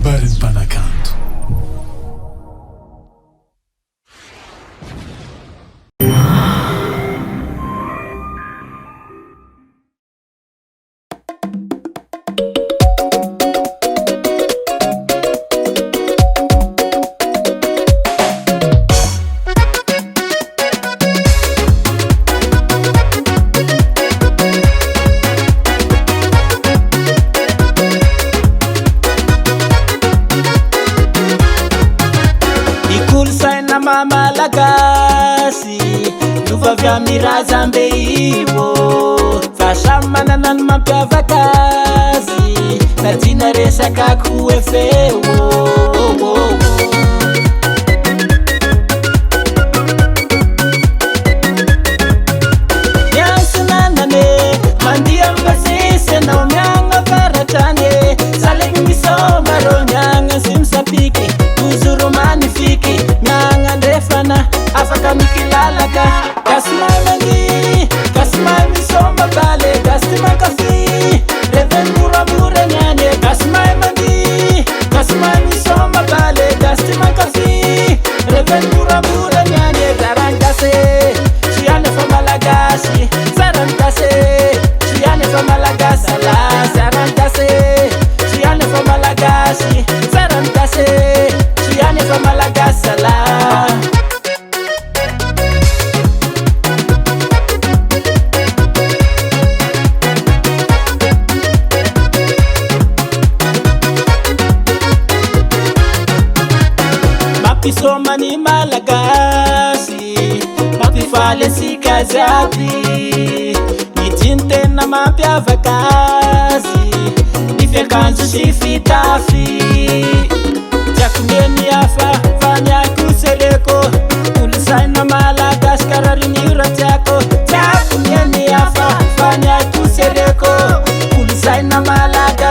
kabarin'ny mpanakanto. Malagasy lovavy amirazambe ivo fa samy manana ny mampiavaka azy na tiana resaka koe feo miansinanane mandia mbasisy anao miagna faratrane saleky misoma ro miagna sy misapiky tozoro magnifiky miagna ndrefana afaka mikilalaka kasimay mani kasimay misoma bale kasimay kafi reven muramura nyane kasimay mani kasimay misoma bale kasimay kafi reven muramura nyane zarangase chiane fa malagasi zarangase chiane fa malagasi la zarangase chiane fa malagasi zarangase chiane fa malagasi la Somani Malagasy mampifale sika ziaby nitiny tena mampiavaka azy ny fiakanjo sy fitafy tiako mieny hafa fa niako seleko kolosaina Malagasy kararin'ira tiako mieny hafa fa niako seleko kolosaina Malagasy